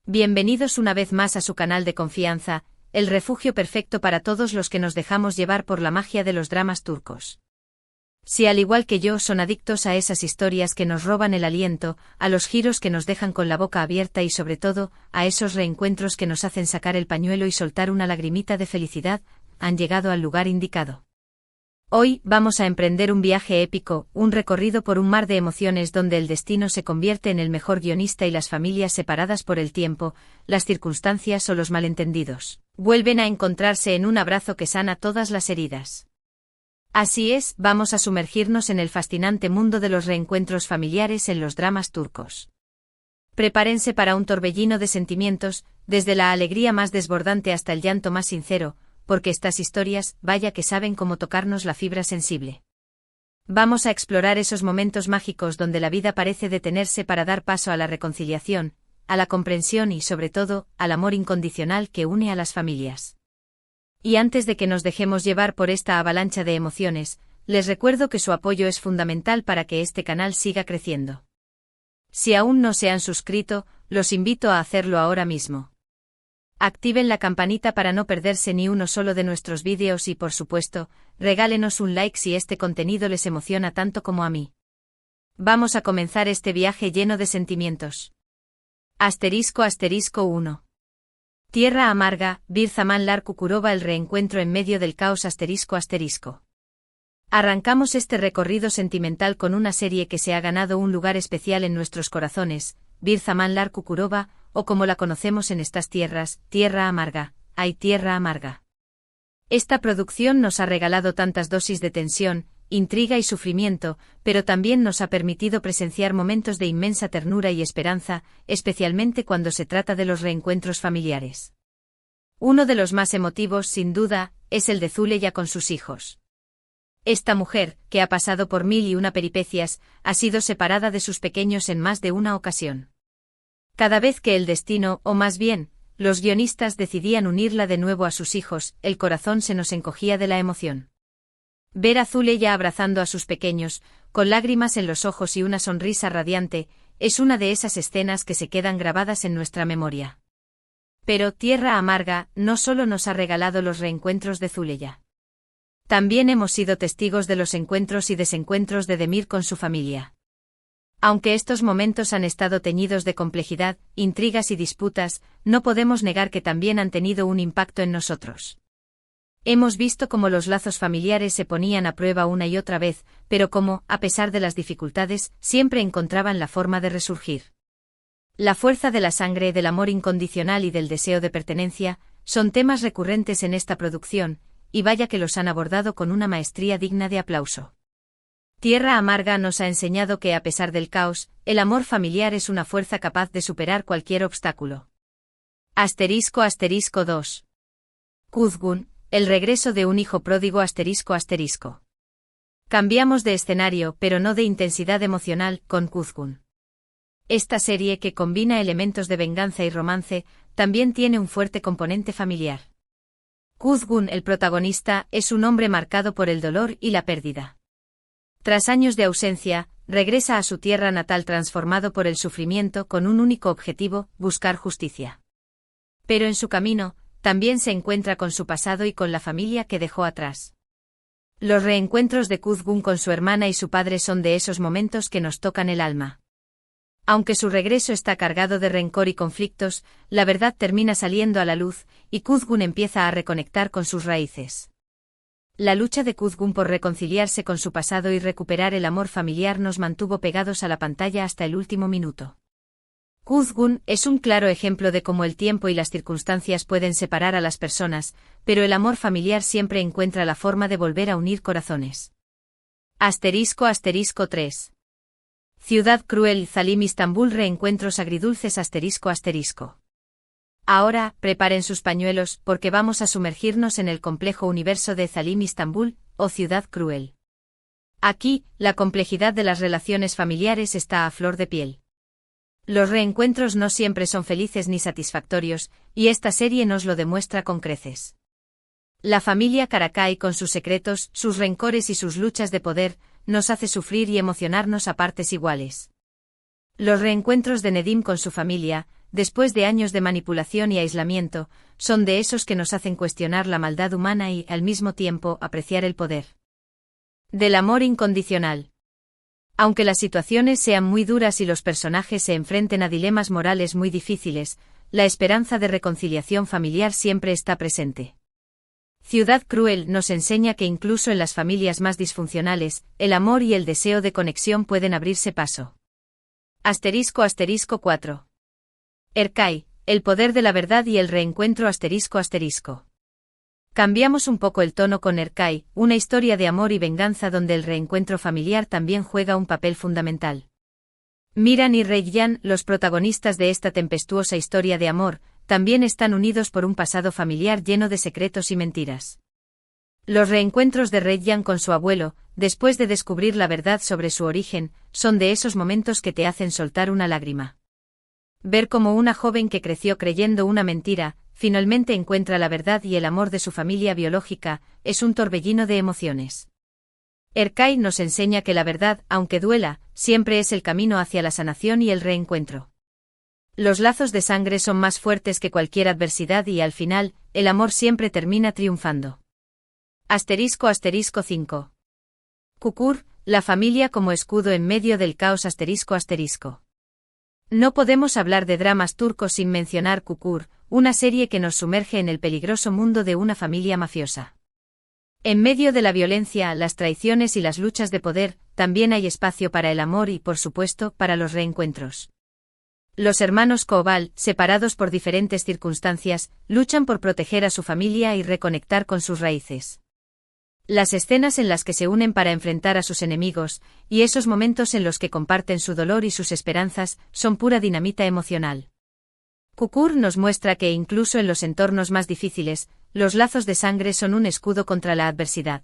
Bienvenidos una vez más a su canal de confianza, el refugio perfecto para todos los que nos dejamos llevar por la magia de los dramas turcos. Si al igual que yo son adictos a esas historias que nos roban el aliento, a los giros que nos dejan con la boca abierta y sobre todo, a esos reencuentros que nos hacen sacar el pañuelo y soltar una lagrimita de felicidad, han llegado al lugar indicado. Hoy vamos a emprender un viaje épico, un recorrido por un mar de emociones donde el destino se convierte en el mejor guionista y las familias separadas por el tiempo, las circunstancias o los malentendidos vuelven a encontrarse en un abrazo que sana todas las heridas. Así es, vamos a sumergirnos en el fascinante mundo de los reencuentros familiares en los dramas turcos. Prepárense para un torbellino de sentimientos, desde la alegría más desbordante hasta el llanto más sincero, porque estas historias, vaya que saben cómo tocarnos la fibra sensible. Vamos a explorar esos momentos mágicos donde la vida parece detenerse para dar paso a la reconciliación, a la comprensión y, sobre todo, al amor incondicional que une a las familias. Y antes de que nos dejemos llevar por esta avalancha de emociones, les recuerdo que su apoyo es fundamental para que este canal siga creciendo. Si aún no se han suscrito, los invito a hacerlo ahora mismo. Activen la campanita para no perderse ni uno solo de nuestros vídeos y, por supuesto, regálenos un like si este contenido les emociona tanto como a mí. Vamos a comenzar este viaje lleno de sentimientos. ****1. Tierra amarga, Bir Zamanlar Kukurova, el reencuentro en medio del caos ****. Arrancamos este recorrido sentimental con una serie que se ha ganado un lugar especial en nuestros corazones, Bir Zamanlar Kukurova, o como la conocemos en estas tierras, Tierra amarga, ¡ay tierra amarga! Esta producción nos ha regalado tantas dosis de tensión, intriga y sufrimiento, pero también nos ha permitido presenciar momentos de inmensa ternura y esperanza, especialmente cuando se trata de los reencuentros familiares. Uno de los más emotivos, sin duda, es el de Zuleya con sus hijos. Esta mujer, que ha pasado por mil y una peripecias, ha sido separada de sus pequeños en más de una ocasión. Cada vez que el destino, o más bien, los guionistas decidían unirla de nuevo a sus hijos, el corazón se nos encogía de la emoción. Ver a Zuleya abrazando a sus pequeños, con lágrimas en los ojos y una sonrisa radiante, es una de esas escenas que se quedan grabadas en nuestra memoria. Pero Tierra amarga no solo nos ha regalado los reencuentros de Zuleya. También hemos sido testigos de los encuentros y desencuentros de Demir con su familia. Aunque estos momentos han estado teñidos de complejidad, intrigas y disputas, no podemos negar que también han tenido un impacto en nosotros. Hemos visto cómo los lazos familiares se ponían a prueba una y otra vez, pero cómo, a pesar de las dificultades, siempre encontraban la forma de resurgir. La fuerza de la sangre, del amor incondicional y del deseo de pertenencia, son temas recurrentes en esta producción, y vaya que los han abordado con una maestría digna de aplauso. Tierra amarga nos ha enseñado que a pesar del caos, el amor familiar es una fuerza capaz de superar cualquier obstáculo. ***2. Kuzgun, el regreso de un hijo pródigo ***. Cambiamos de escenario, pero no de intensidad emocional, con Kuzgun. Esta serie, que combina elementos de venganza y romance, también tiene un fuerte componente familiar. Kuzgun, el protagonista, es un hombre marcado por el dolor y la pérdida. Tras años de ausencia, regresa a su tierra natal transformado por el sufrimiento con un único objetivo, buscar justicia. Pero en su camino, también se encuentra con su pasado y con la familia que dejó atrás. Los reencuentros de Kuzgun con su hermana y su padre son de esos momentos que nos tocan el alma. Aunque su regreso está cargado de rencor y conflictos, la verdad termina saliendo a la luz, y Kuzgun empieza a reconectar con sus raíces. La lucha de Kuzgun por reconciliarse con su pasado y recuperar el amor familiar nos mantuvo pegados a la pantalla hasta el último minuto. Kuzgun es un claro ejemplo de cómo el tiempo y las circunstancias pueden separar a las personas, pero el amor familiar siempre encuentra la forma de volver a unir corazones. ***3. Ciudad cruel, Zalim Istambul, reencuentros agridulces ***. Ahora, preparen sus pañuelos, porque vamos a sumergirnos en el complejo universo de Zalim Istambul, o Ciudad Cruel. Aquí, la complejidad de las relaciones familiares está a flor de piel. Los reencuentros no siempre son felices ni satisfactorios, y esta serie nos lo demuestra con creces. La familia Karakay, con sus secretos, sus rencores y sus luchas de poder, nos hace sufrir y emocionarnos a partes iguales. Los reencuentros de Nedim con su familia, después de años de manipulación y aislamiento, son de esos que nos hacen cuestionar la maldad humana y, al mismo tiempo, apreciar el poder del amor incondicional. Aunque las situaciones sean muy duras y los personajes se enfrenten a dilemas morales muy difíciles, la esperanza de reconciliación familiar siempre está presente. Ciudad Cruel nos enseña que incluso en las familias más disfuncionales, el amor y el deseo de conexión pueden abrirse paso. *** 4. Erkai, el poder de la verdad y el reencuentro ***. Cambiamos un poco el tono con Erkai, una historia de amor y venganza donde el reencuentro familiar también juega un papel fundamental. Miran y Reyan, los protagonistas de esta tempestuosa historia de amor, también están unidos por un pasado familiar lleno de secretos y mentiras. Los reencuentros de Reyan con su abuelo, después de descubrir la verdad sobre su origen, son de esos momentos que te hacen soltar una lágrima. Ver cómo una joven que creció creyendo una mentira, finalmente encuentra la verdad y el amor de su familia biológica, es un torbellino de emociones. Erkai nos enseña que la verdad, aunque duela, siempre es el camino hacia la sanación y el reencuentro. Los lazos de sangre son más fuertes que cualquier adversidad y al final, el amor siempre termina triunfando. **5. Kukur, la familia como escudo en medio del caos ***. No podemos hablar de dramas turcos sin mencionar Kukur, una serie que nos sumerge en el peligroso mundo de una familia mafiosa. En medio de la violencia, las traiciones y las luchas de poder, también hay espacio para el amor y, por supuesto, para los reencuentros. Los hermanos Koval, separados por diferentes circunstancias, luchan por proteger a su familia y reconectar con sus raíces. Las escenas en las que se unen para enfrentar a sus enemigos, y esos momentos en los que comparten su dolor y sus esperanzas, son pura dinamita emocional. Kukur nos muestra que incluso en los entornos más difíciles, los lazos de sangre son un escudo contra la adversidad.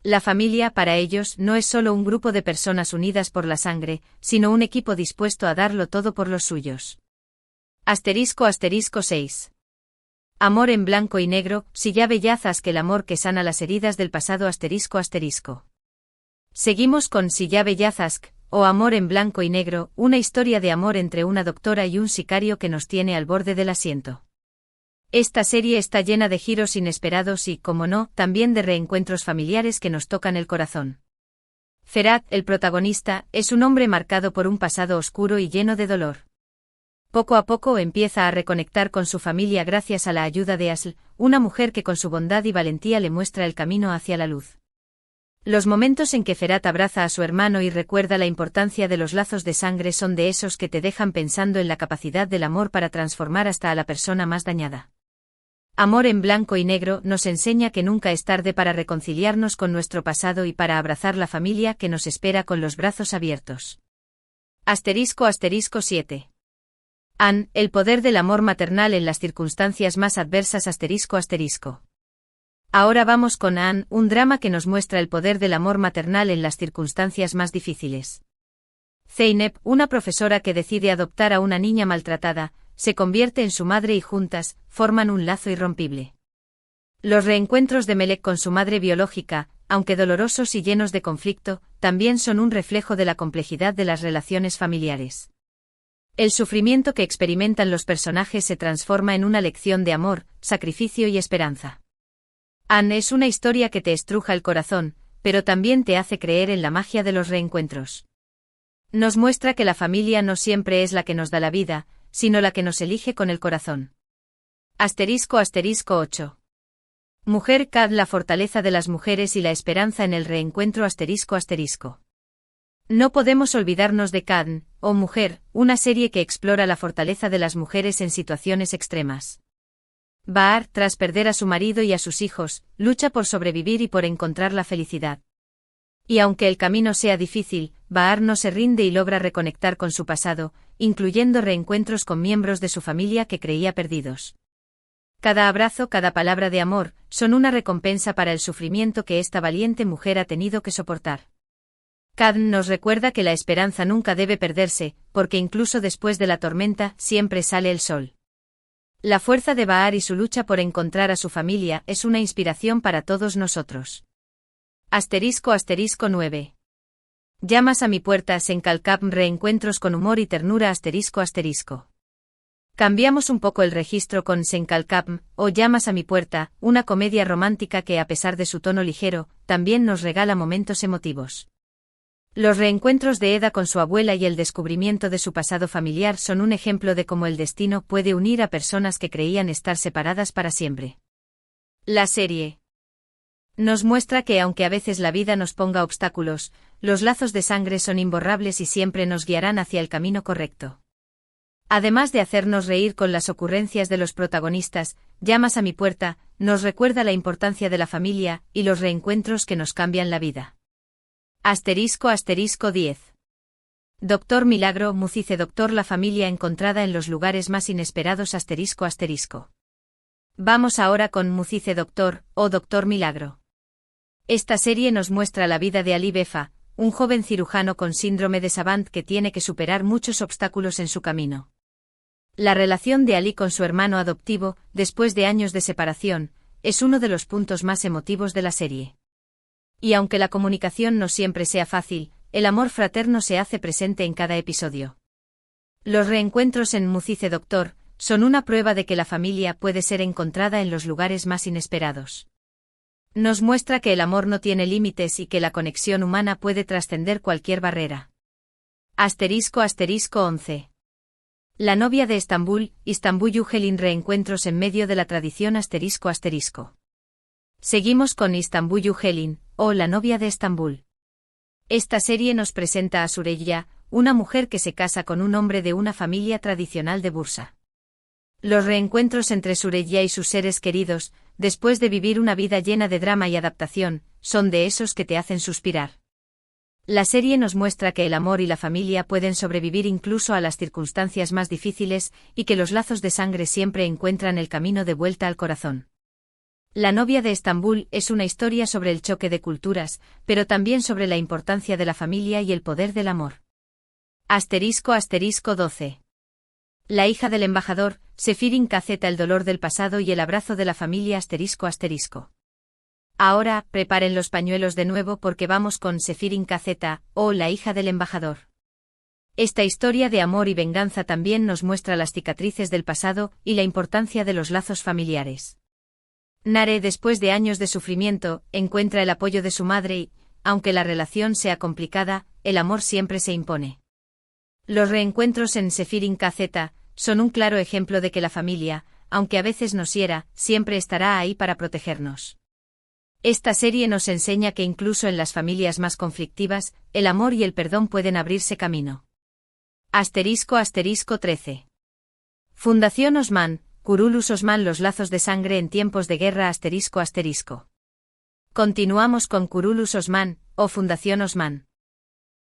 La familia, para ellos, no es solo un grupo de personas unidas por la sangre, sino un equipo dispuesto a darlo todo por los suyos. **6. Amor en blanco y negro, Siyabe Yazazk, el amor que sana las heridas del pasado ***. Seguimos con Siyabe Yazazk, o Amor en blanco y negro, una historia de amor entre una doctora y un sicario que nos tiene al borde del asiento. Esta serie está llena de giros inesperados y, como no, también de reencuentros familiares que nos tocan el corazón. Ferhat, el protagonista, es un hombre marcado por un pasado oscuro y lleno de dolor. Poco a poco empieza a reconectar con su familia gracias a la ayuda de Asl, una mujer que con su bondad y valentía le muestra el camino hacia la luz. Los momentos en que Ferhat abraza a su hermano y recuerda la importancia de los lazos de sangre son de esos que te dejan pensando en la capacidad del amor para transformar hasta a la persona más dañada. Amor en blanco y negro nos enseña que nunca es tarde para reconciliarnos con nuestro pasado y para abrazar la familia que nos espera con los brazos abiertos. **7. An, el poder del amor maternal en las circunstancias más adversas ***. Ahora vamos con An, un drama que nos muestra el poder del amor maternal en las circunstancias más difíciles. Zeynep, una profesora que decide adoptar a una niña maltratada, se convierte en su madre y juntas, forman un lazo irrompible. Los reencuentros de Melek con su madre biológica, aunque dolorosos y llenos de conflicto, también son un reflejo de la complejidad de las relaciones familiares. El sufrimiento que experimentan los personajes se transforma en una lección de amor, sacrificio y esperanza. Anne es una historia que te estruja el corazón, pero también te hace creer en la magia de los reencuentros. Nos muestra que la familia no siempre es la que nos da la vida, sino la que nos elige con el corazón. *8. Mujer Kad, la fortaleza de las mujeres y la esperanza en el reencuentro ***. No podemos olvidarnos de Kadn, o Mujer, una serie que explora la fortaleza de las mujeres en situaciones extremas. Bahar, tras perder a su marido y a sus hijos, lucha por sobrevivir y por encontrar la felicidad. Y aunque el camino sea difícil, Bahar no se rinde y logra reconectar con su pasado, incluyendo reencuentros con miembros de su familia que creía perdidos. Cada abrazo, cada palabra de amor, son una recompensa para el sufrimiento que esta valiente mujer ha tenido que soportar. Kadn nos recuerda que la esperanza nunca debe perderse, porque incluso después de la tormenta, siempre sale el sol. La fuerza de Bahar y su lucha por encontrar a su familia es una inspiración para todos nosotros. *9. Llamas a mi puerta Sencalcap, reencuentros con humor y ternura ***. Cambiamos un poco el registro con Senkalkam, o Llamas a mi puerta, una comedia romántica que a pesar de su tono ligero, también nos regala momentos emotivos. Los reencuentros de Eda con su abuela y el descubrimiento de su pasado familiar son un ejemplo de cómo el destino puede unir a personas que creían estar separadas para siempre. La serie nos muestra que aunque a veces la vida nos ponga obstáculos, los lazos de sangre son imborrables y siempre nos guiarán hacia el camino correcto. Además de hacernos reír con las ocurrencias de los protagonistas, Llamas a mi puerta, nos recuerda la importancia de la familia y los reencuentros que nos cambian la vida. **10. Doctor Milagro Mucice Doctor La familia encontrada en los lugares más inesperados ***. Vamos ahora con Mucice Doctor, o Doctor Milagro. Esta serie nos muestra la vida de Ali Befa, un joven cirujano con síndrome de Savant que tiene que superar muchos obstáculos en su camino. La relación de Ali con su hermano adoptivo, después de años de separación, es uno de los puntos más emotivos de la serie. Y aunque la comunicación no siempre sea fácil, el amor fraterno se hace presente en cada episodio. Los reencuentros en Mucice Doctor son una prueba de que la familia puede ser encontrada en los lugares más inesperados. Nos muestra que el amor no tiene límites y que la conexión humana puede trascender cualquier barrera. *11. La novia de Estambul, Istanbul Yücel'in reencuentros en medio de la tradición ***. Seguimos con Istanbul Yücel'in, o La novia de Estambul. Esta serie nos presenta a Süreyya, una mujer que se casa con un hombre de una familia tradicional de Bursa. Los reencuentros entre Süreyya y sus seres queridos, después de vivir una vida llena de drama y adaptación, son de esos que te hacen suspirar. La serie nos muestra que el amor y la familia pueden sobrevivir incluso a las circunstancias más difíciles y que los lazos de sangre siempre encuentran el camino de vuelta al corazón. La novia de Estambul es una historia sobre el choque de culturas, pero también sobre la importancia de la familia y el poder del amor. *12. La hija del embajador, Sefirin Kazeta el dolor del pasado y el abrazo de la familia ***. Ahora, preparen los pañuelos de nuevo porque vamos con Sefirin Kazeta, o La hija del embajador. Esta historia de amor y venganza también nos muestra las cicatrices del pasado y la importancia de los lazos familiares. Nare, después de años de sufrimiento, encuentra el apoyo de su madre y, aunque la relación sea complicada, el amor siempre se impone. Los reencuentros en Sefirin Kazeta son un claro ejemplo de que la familia, aunque a veces nos hiera, siempre estará ahí para protegernos. Esta serie nos enseña que incluso en las familias más conflictivas, el amor y el perdón pueden abrirse camino. *13. Fundación Osman, Kurulus Osman los lazos de sangre en tiempos de guerra ***. Continuamos con Kurulus Osman, o Fundación Osman.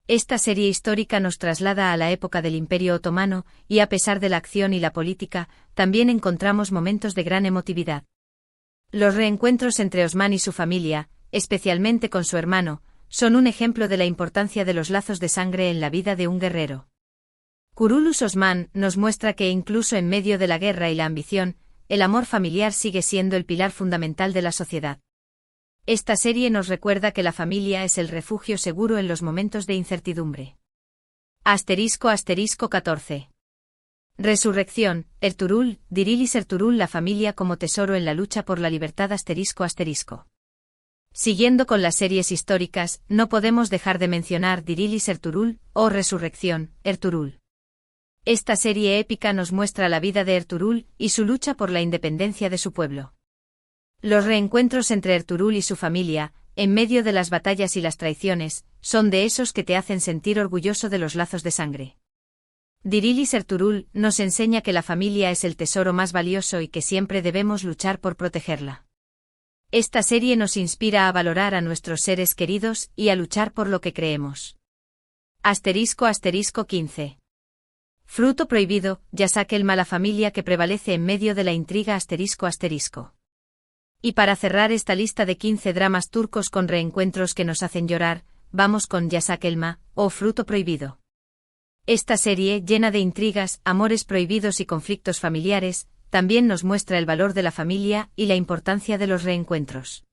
Esta serie histórica nos traslada a la época del Imperio Otomano, y a pesar de la acción y la política, también encontramos momentos de gran emotividad. Los reencuentros entre Osman y su familia, especialmente con su hermano, son un ejemplo de la importancia de los lazos de sangre en la vida de un guerrero. Kurulus Osman nos muestra que incluso en medio de la guerra y la ambición, el amor familiar sigue siendo el pilar fundamental de la sociedad. Esta serie nos recuerda que la familia es el refugio seguro en los momentos de incertidumbre. *14. Resurrección, Ertuğrul, Dirilis Ertuğrul la familia como tesoro en la lucha por la libertad ***. Siguiendo con las series históricas, no podemos dejar de mencionar Dirilis Ertuğrul, o Resurrección, Ertuğrul. Esta serie épica nos muestra la vida de Ertuğrul y su lucha por la independencia de su pueblo. Los reencuentros entre Ertuğrul y su familia, en medio de las batallas y las traiciones, son de esos que te hacen sentir orgulloso de los lazos de sangre. Dirilis Ertuğrul nos enseña que la familia es el tesoro más valioso y que siempre debemos luchar por protegerla. Esta serie nos inspira a valorar a nuestros seres queridos y a luchar por lo que creemos. *15. Fruto prohibido, Yasak Elma la familia que prevalece en medio de la intriga ***. Y para cerrar esta lista de 15 dramas turcos con reencuentros que nos hacen llorar, vamos con Yasak Elma, o Fruto prohibido. Esta serie, llena de intrigas, amores prohibidos y conflictos familiares, también nos muestra el valor de la familia y la importancia de los reencuentros.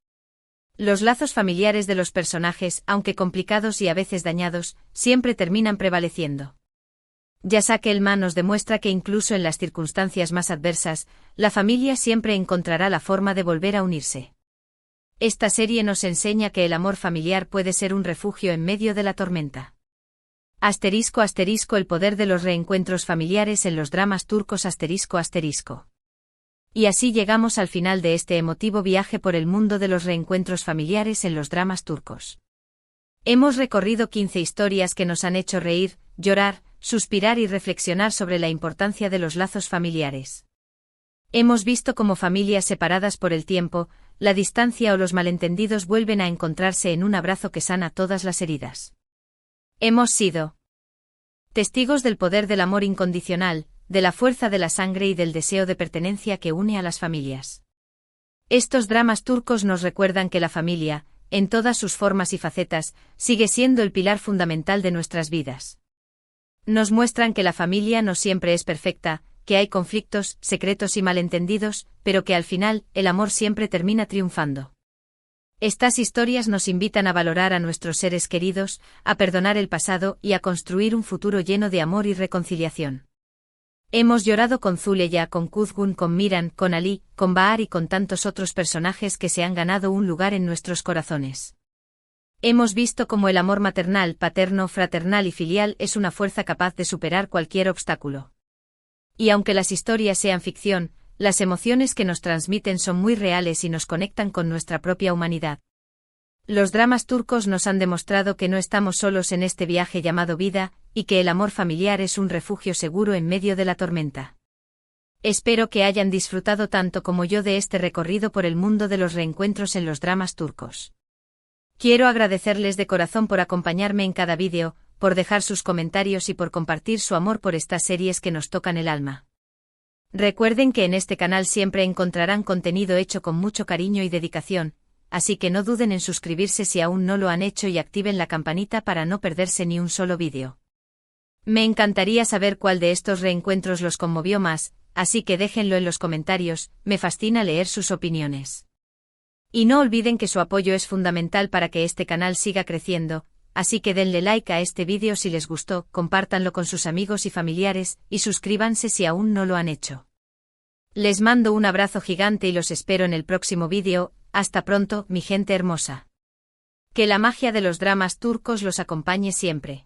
Los lazos familiares de los personajes, aunque complicados y a veces dañados, siempre terminan prevaleciendo. Yasak Elma nos demuestra que incluso en las circunstancias más adversas, la familia siempre encontrará la forma de volver a unirse. Esta serie nos enseña que el amor familiar puede ser un refugio en medio de la tormenta. *** El poder de los reencuentros familiares en los dramas turcos ***. Y así llegamos al final de este emotivo viaje por el mundo de los reencuentros familiares en los dramas turcos. Hemos recorrido 15 historias que nos han hecho reír, llorar, suspirar y reflexionar sobre la importancia de los lazos familiares. Hemos visto cómo familias separadas por el tiempo, la distancia o los malentendidos vuelven a encontrarse en un abrazo que sana todas las heridas. Hemos sido testigos del poder del amor incondicional, de la fuerza de la sangre y del deseo de pertenencia que une a las familias. Estos dramas turcos nos recuerdan que la familia, en todas sus formas y facetas, sigue siendo el pilar fundamental de nuestras vidas. Nos muestran que la familia no siempre es perfecta, que hay conflictos, secretos y malentendidos, pero que al final, el amor siempre termina triunfando. Estas historias nos invitan a valorar a nuestros seres queridos, a perdonar el pasado y a construir un futuro lleno de amor y reconciliación. Hemos llorado con Zuleya, con Kuzgun, con Miran, con Ali, con Bahar y con tantos otros personajes que se han ganado un lugar en nuestros corazones. Hemos visto cómo el amor maternal, paterno, fraternal y filial es una fuerza capaz de superar cualquier obstáculo. Y aunque las historias sean ficción, las emociones que nos transmiten son muy reales y nos conectan con nuestra propia humanidad. Los dramas turcos nos han demostrado que no estamos solos en este viaje llamado vida, y que el amor familiar es un refugio seguro en medio de la tormenta. Espero que hayan disfrutado tanto como yo de este recorrido por el mundo de los reencuentros en los dramas turcos. Quiero agradecerles de corazón por acompañarme en cada vídeo, por dejar sus comentarios y por compartir su amor por estas series que nos tocan el alma. Recuerden que en este canal siempre encontrarán contenido hecho con mucho cariño y dedicación, así que no duden en suscribirse si aún no lo han hecho y activen la campanita para no perderse ni un solo vídeo. Me encantaría saber cuál de estos reencuentros los conmovió más, así que déjenlo en los comentarios, me fascina leer sus opiniones. Y no olviden que su apoyo es fundamental para que este canal siga creciendo, así que denle like a este vídeo si les gustó, compártanlo con sus amigos y familiares, y suscríbanse si aún no lo han hecho. Les mando un abrazo gigante y los espero en el próximo vídeo. Hasta pronto, mi gente hermosa. Que la magia de los dramas turcos los acompañe siempre.